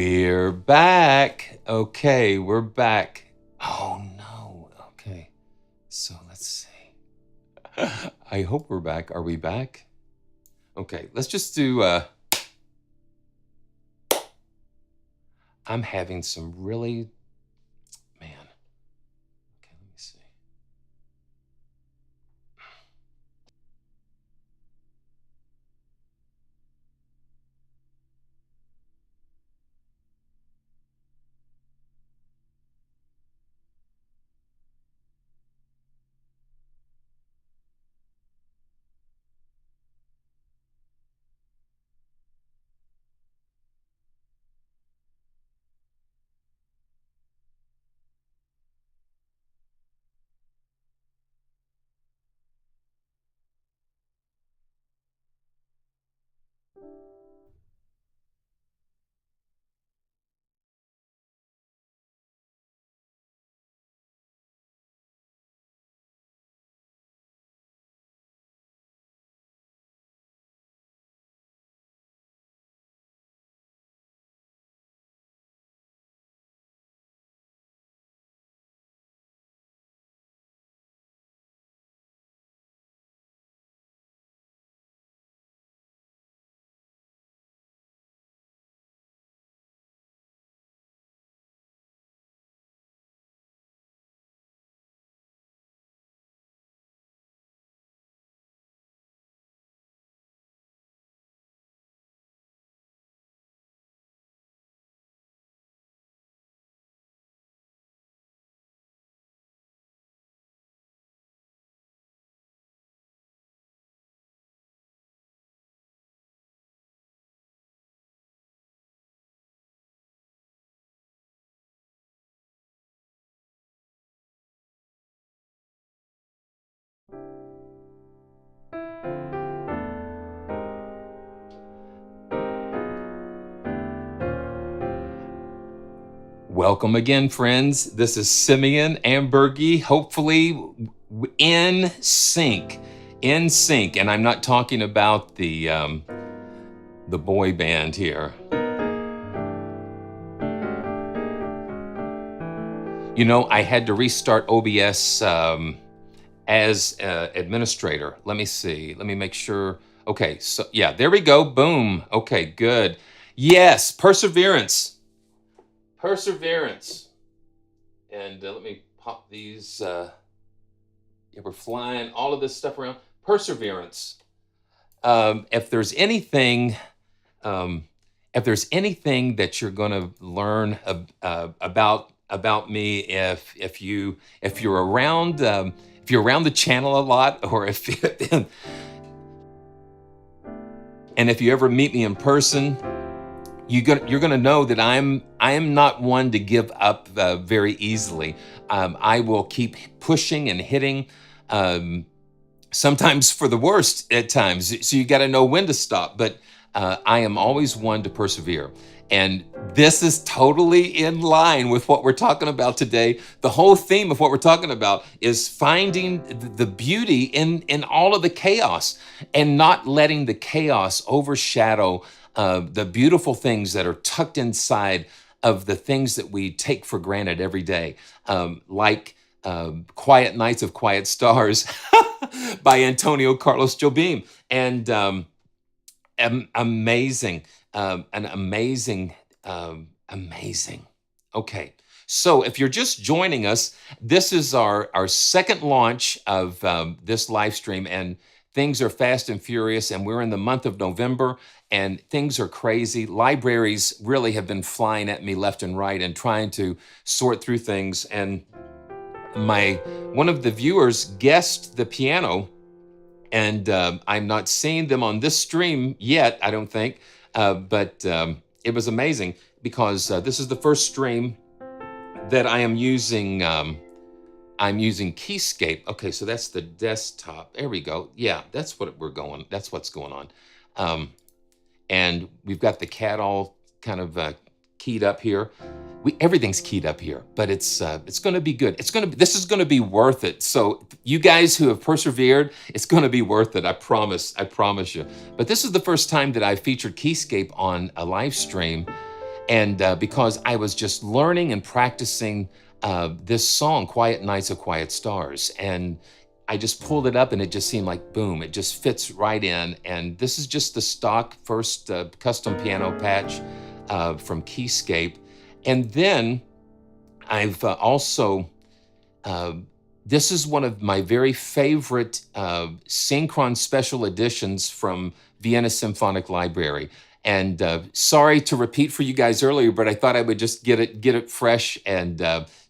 We're back. Okay, we're back. Oh no. Okay. So let's see. I hope we're back. Are we back? Okay, let's just do I'm having some really man. Okay, let me see. Welcome again, friends. This is Simeon Ambergy, hopefully in sync, and I'm not talking about the boy band here. You know, I had to restart OBS as administrator. Let me see. Let me make sure. Okay, so yeah, there we go. Boom. Okay, good. Yes, perseverance. Perseverance. And let me pop these. Yeah, we're flying all of this stuff around. Perseverance. If there's anything, that you're going to learn about me, if you're around the channel a lot, or if and if you ever meet me in person, you're gonna know that I am not one to give up very easily. I will keep pushing and hitting, sometimes for the worst at times. So you got to know when to stop. But I am always one to persevere. And this is totally in line with what we're talking about today. The whole theme of what we're talking about is finding the beauty in all of the chaos, and not letting the chaos overshadow the beautiful things that are tucked inside of the things that we take for granted every day, like Quiet Nights of Quiet Stars by Antonio Carlos Jobim. And amazing, amazing. Okay, so if you're just joining us, this is our second launch of this live stream, and things are fast and furious, and we're in the month of November, and things are crazy. Libraries really have been flying at me left and right, and trying to sort through things. And one of the viewers guessed the piano, and I'm not seeing them on this stream yet, I don't think, but it was amazing, because this is the first stream that I am using. I'm using Keyscape. Okay, so that's the desktop. There we go. Yeah, that's what we're going. That's what's going on. And we've got the cat all kind of keyed up here. Everything's keyed up here, but it's going to be good. This is going to be worth it. So you guys who have persevered, it's going to be worth it. I promise you. But this is the first time that I featured Keyscape on a live stream, And because I was just learning and practicing this song, Quiet Nights of Quiet Stars. And I just pulled it up and it just seemed like, boom, it just fits right in. And this is just the stock first custom piano patch from Keyscape. And then I've also, this is one of my very favorite Synchron special editions from Vienna Symphonic Library. And sorry to repeat for you guys earlier, but I thought I would just get it fresh and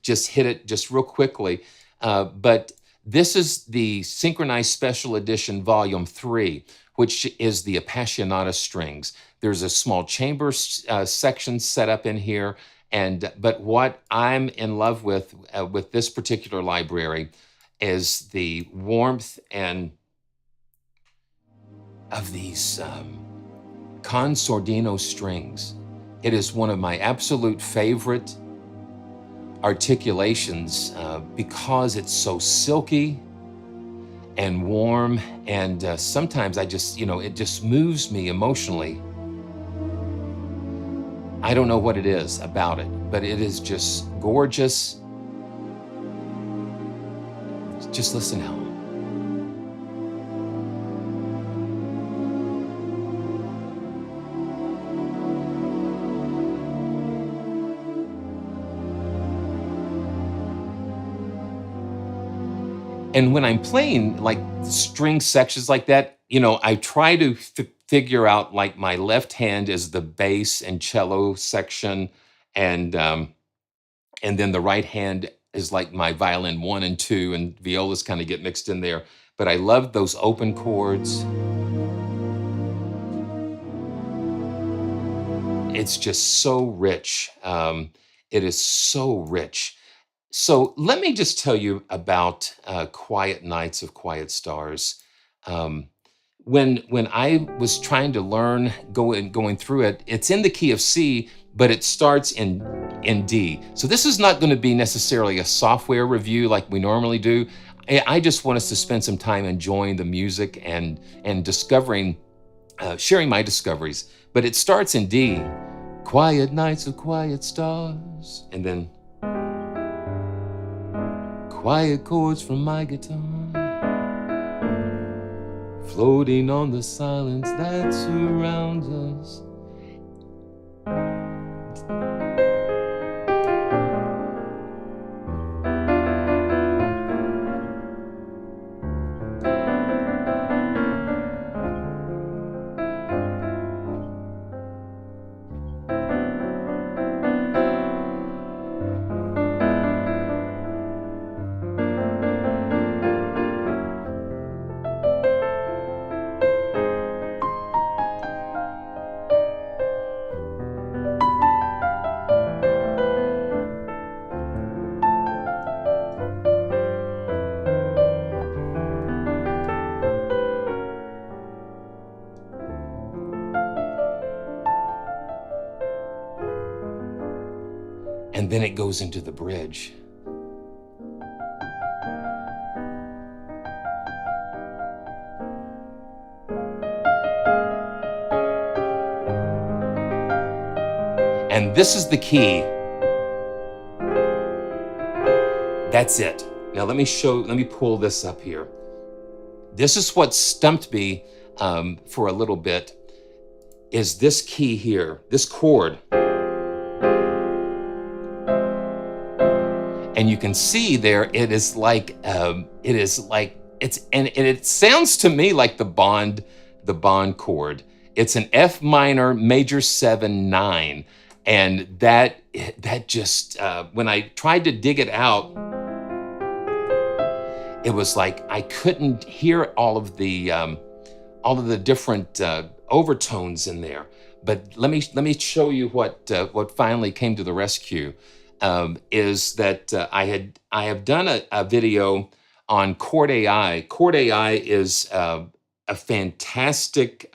just hit it just real quickly. But this is the Synchronized Special Edition Volume 3, which is the Appassionata Strings. There's a small chamber section set up in here. But what I'm in love with this particular library is the warmth and of these Consordino strings. It is one of my absolute favorite articulations because it's so silky and warm, and sometimes I just, it just moves me emotionally. I don't know what it is about it, but it is just gorgeous. Just listen now. And when I'm playing like string sections like that, I try to figure out like my left hand is the bass and cello section, and then the right hand is like my violin 1 and 2, and violas kind of get mixed in there. But I love those open chords. It's just so rich. It is so rich. So let me just tell you about Quiet Nights of Quiet Stars. When I was trying to learn, going through it, it's in the key of C, but it starts in D. So this is not going to be necessarily a software review like we normally do. I just want us to spend some time enjoying the music and discovering, sharing my discoveries. But it starts in D. Quiet nights of quiet stars, and then quiet chords from my guitar, floating on the silence that surrounds us. And then it goes into the bridge. And this is the key. That's it. Now let me pull this up here. This is what stumped me for a little bit, is this key here, this chord. And you can see there, it sounds to me like the Bond chord. It's an F minor major 7 9, and that just when I tried to dig it out, it was like I couldn't hear all of the different overtones in there. But let me show you what finally came to the rescue. Is that I have done a video on CHORD AI. CHORD AI is a fantastic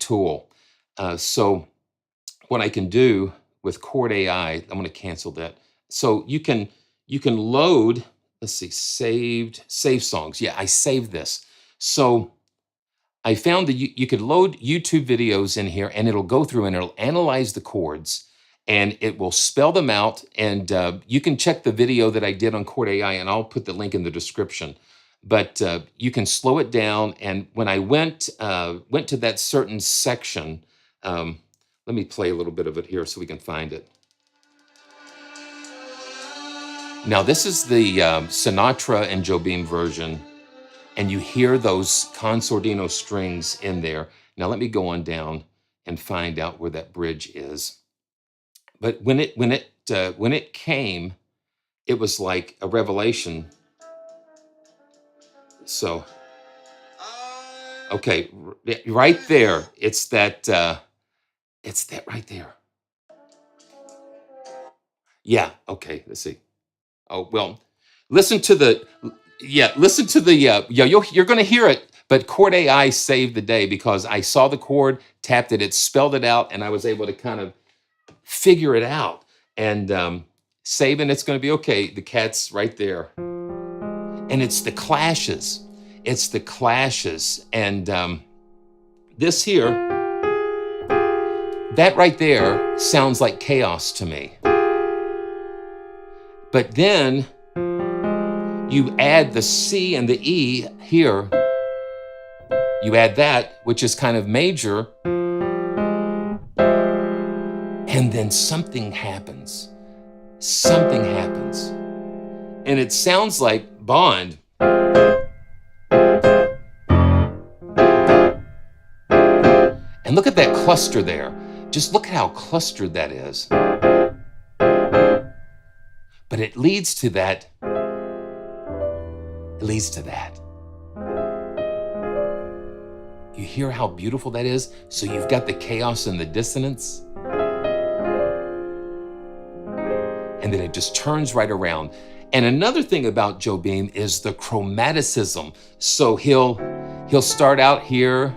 tool. So what I can do with CHORD AI, I'm going to cancel that. So you can load. Let's see, save songs. Yeah, I saved this. So I found that you could load YouTube videos in here and it'll go through and it'll analyze the chords and it will spell them out. And you can check the video that I did on CHORD AI and I'll put the link in the description. But you can slow it down. And when I went to that certain section, let me play a little bit of it here so we can find it. Now this is the Sinatra and Jobim version. And you hear those consordino strings in there. Now let me go on down and find out where that bridge is. But when it came, it was like a revelation. So, okay, right there, it's that right there. Yeah. Okay. Let's see. Oh well, listen to the. Yeah, listen to the, you're going to hear it, but CHORD AI saved the day because I saw the chord, tapped it, it spelled it out, and I was able to kind of figure it out. And saving, it's going to be okay. The cat's right there. And it's the clashes. It's the clashes. And this here, that right there sounds like chaos to me. But then you add the C and the E here. You add that, which is kind of major. And then something happens. Something happens. And it sounds like Bond. And look at that cluster there. Just look at how clustered that is. But it leads to that. It leads to that. You hear how beautiful that is? So you've got the chaos and the dissonance. And then it just turns right around. And another thing about Jobim is the chromaticism. So he'll start out here.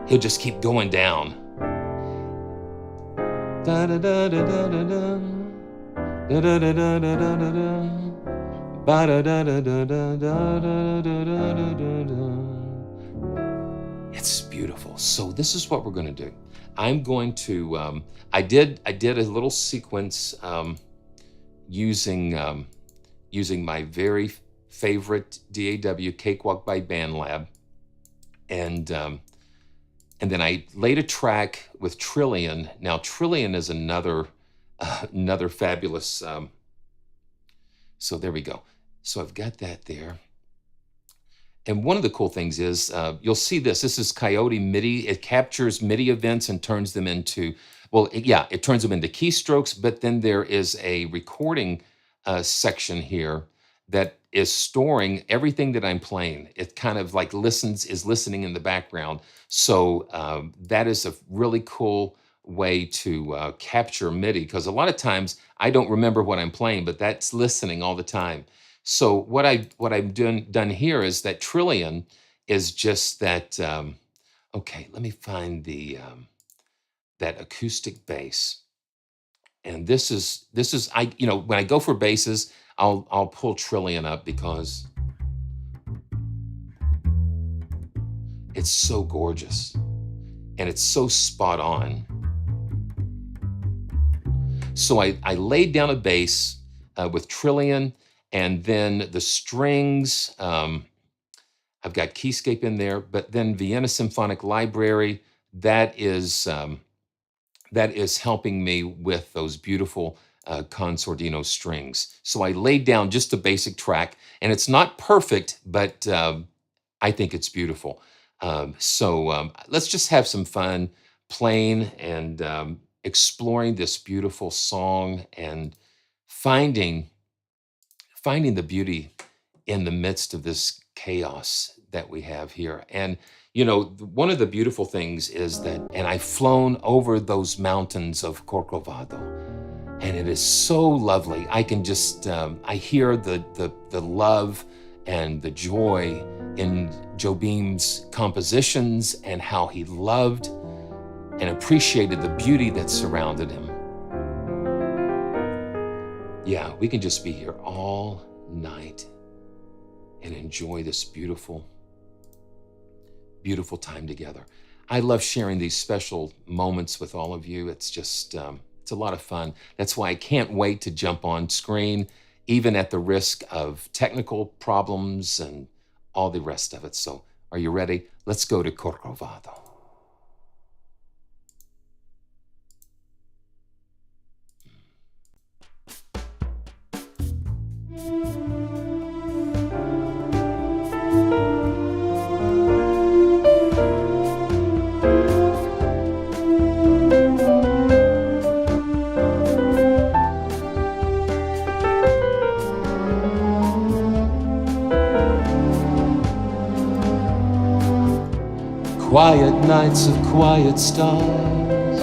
He'll just keep going down. Da da da da da da da. Da da da da da da da da. Ba da da da da da da da da da da. It's beautiful. So this is what we're going to do. I'm going to. I did a little sequence using my very favorite DAW Cakewalk by BandLab, and then I laid a track with Trillian. Now Trillian is another fabulous. So there we go. So I've got that there. And one of the cool things is, you'll see this. This is Coyote MIDI. It captures MIDI events and turns them into, it turns them into keystrokes, but then there is a recording section here that is storing everything that I'm playing. It kind of like is listening in the background. So that is a really cool way to capture MIDI, because a lot of times I don't remember what I'm playing, but that's listening all the time. So what I've done here is that Trillian is just that. Okay, let me find the that acoustic bass, and this is when I go for basses, I'll pull Trillian up because it's so gorgeous and it's so spot on. So I laid down a bass with Trillian. And then the strings, I've got Keyscape in there, but then Vienna Symphonic Library, that is helping me with those beautiful consordino strings. So I laid down just a basic track, and it's not perfect, but I think it's beautiful. So let's just have some fun playing and exploring this beautiful song and finding the beauty in the midst of this chaos that we have here. And, one of the beautiful things is that, and I've flown over those mountains of Corcovado, and it is so lovely. I can just, I hear the love and the joy in Jobim's compositions and how he loved and appreciated the beauty that surrounded him. Yeah, we can just be here all night and enjoy this beautiful, beautiful time together. I love sharing these special moments with all of you. It's just, it's a lot of fun. That's why I can't wait to jump on screen, even at the risk of technical problems and all the rest of it. So are you ready? Let's go to Corcovado. Quiet nights of quiet stars,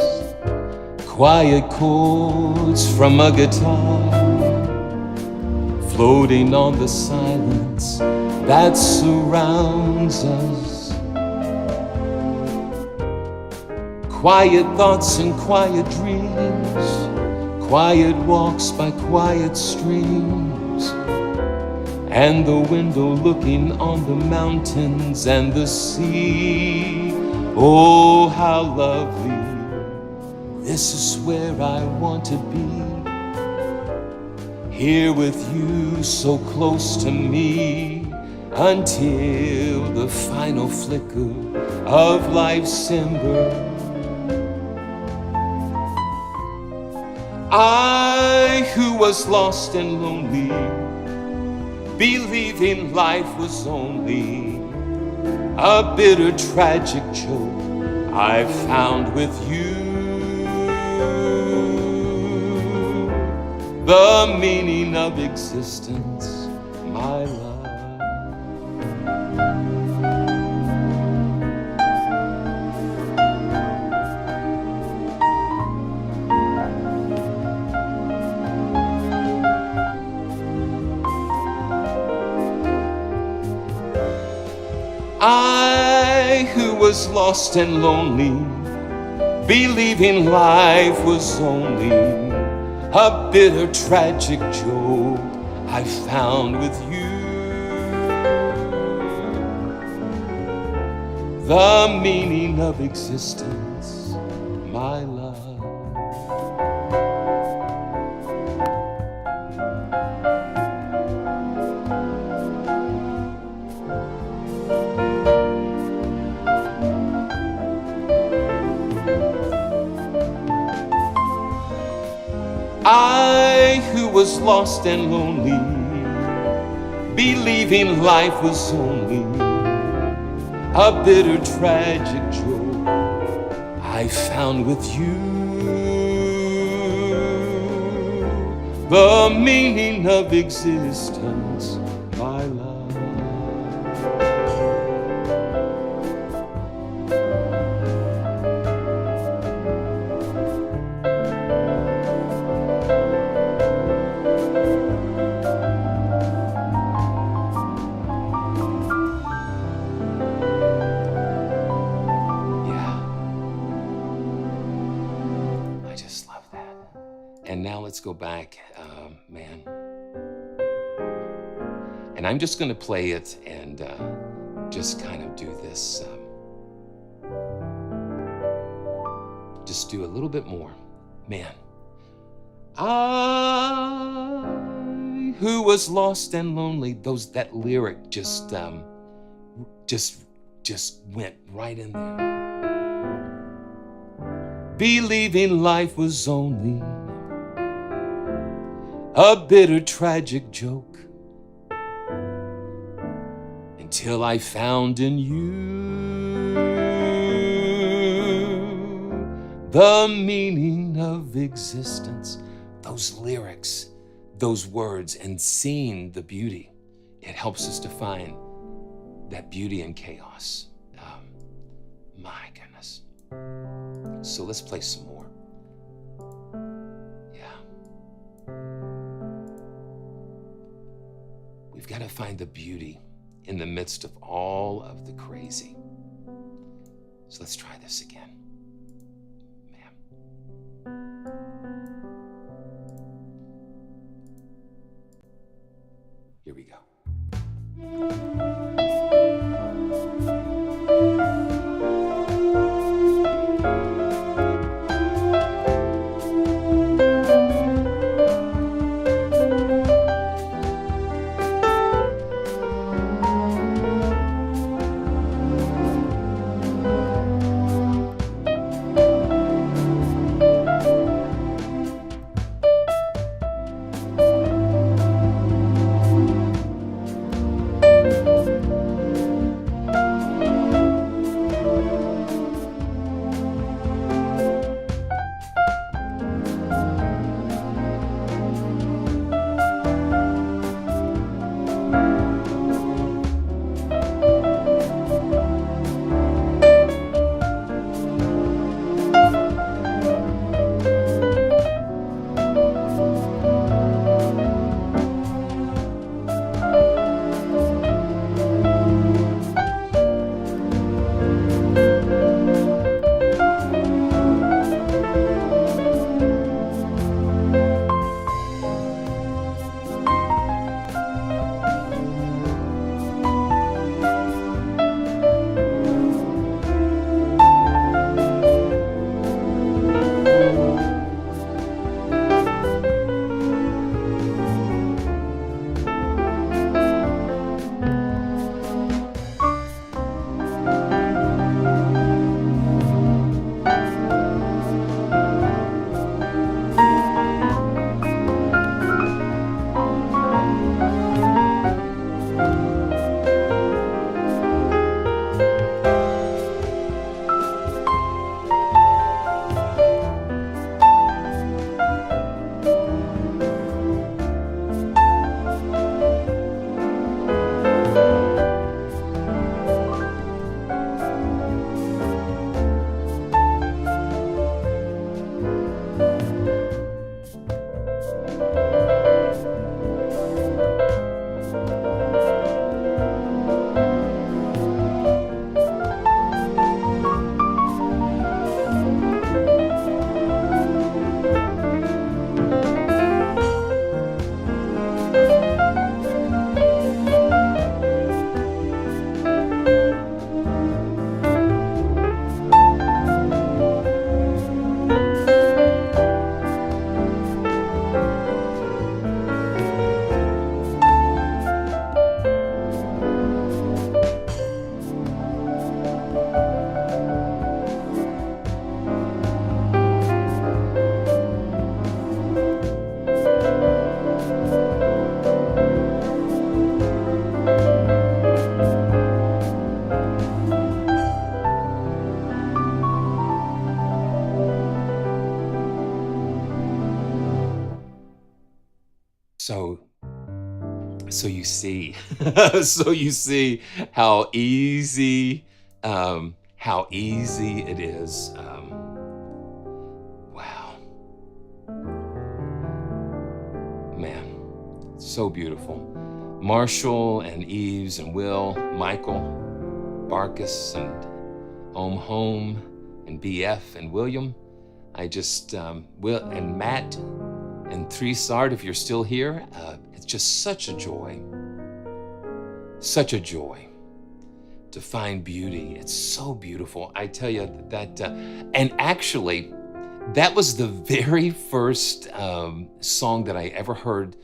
quiet chords from a guitar, floating on the silence that surrounds us. Quiet thoughts and quiet dreams, quiet walks by quiet streams, and the window looking on the mountains and the sea. Oh, how lovely, this is where I want to be. Here with you, so close to me, until the final flicker of life's ember. I, who was lost and lonely, believing life was only a bitter, tragic joke, I found with you the meaning of existence, my love. I, who was lost and lonely, believing life was only a bitter, tragic joke, I found with you the meaning of existence, my love. I, who was lost and lonely, believing life was only a bitter, tragic joke, I found with you the meaning of existence, my love. And now let's go back, man. And I'm just gonna play it and just kind of do this. Just do a little bit more, man. I, who was lost and lonely, that lyric just went right in there. Believing life was only a bitter, tragic joke, until I found in you the meaning of existence. Those lyrics, those words, and seeing the beauty, it helps us to find that beauty in chaos. My goodness. So let's play some more. We've got to find the beauty in the midst of all of the crazy. So let's try this again. Man. So, so you see, so you see how easy it is. Wow, man, so beautiful. Marshall and Eves and Will, Michael, Barkus and Home and BF and William. I just, Will and Matt and Trisard, if you're still here, it's just such a joy to find beauty. It's so beautiful. I tell you that, and actually, that was the very first song that I ever heard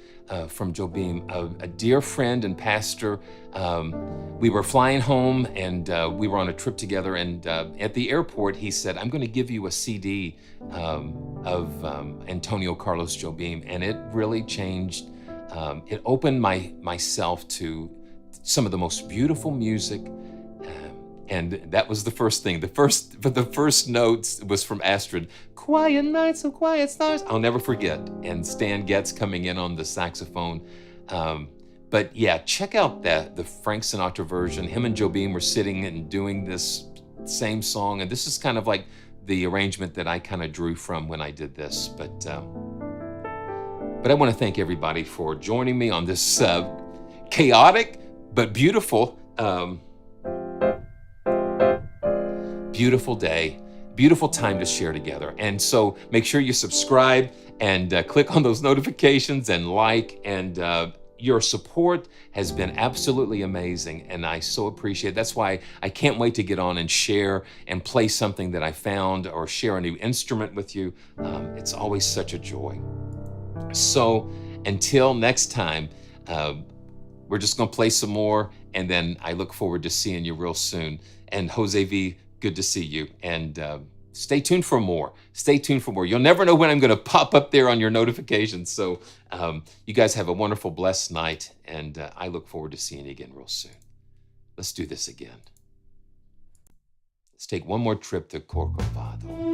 from Jobim. A dear friend and pastor, we were flying home and we were on a trip together. And at the airport, he said, "I'm going to give you a CD of Antonio Carlos Jobim," and it really changed. It opened myself to some of the most beautiful music. And that was the first thing. The first notes was from Astrid. "Quiet nights of quiet stars." I'll never forget. And Stan Getz coming in on the saxophone. But yeah, check out the Frank Sinatra version. Him and Jobim were sitting and doing this same song. And this is kind of like the arrangement that I kind of drew from when I did this. But I want to thank everybody for joining me on this chaotic but beautiful beautiful day, beautiful time to share together. And so make sure you subscribe and click on those notifications and like, and your support has been absolutely amazing. And I so appreciate it. That's why I can't wait to get on and share and play something that I found or share a new instrument with you. It's always such a joy. So until next time, we're just going to play some more. And then I look forward to seeing you real soon. And Jose V, good to see you. And stay tuned for more. Stay tuned for more. You'll never know when I'm going to pop up there on your notifications. So you guys have a wonderful, blessed night. And I look forward to seeing you again real soon. Let's do this again. Let's take one more trip to Corcovado.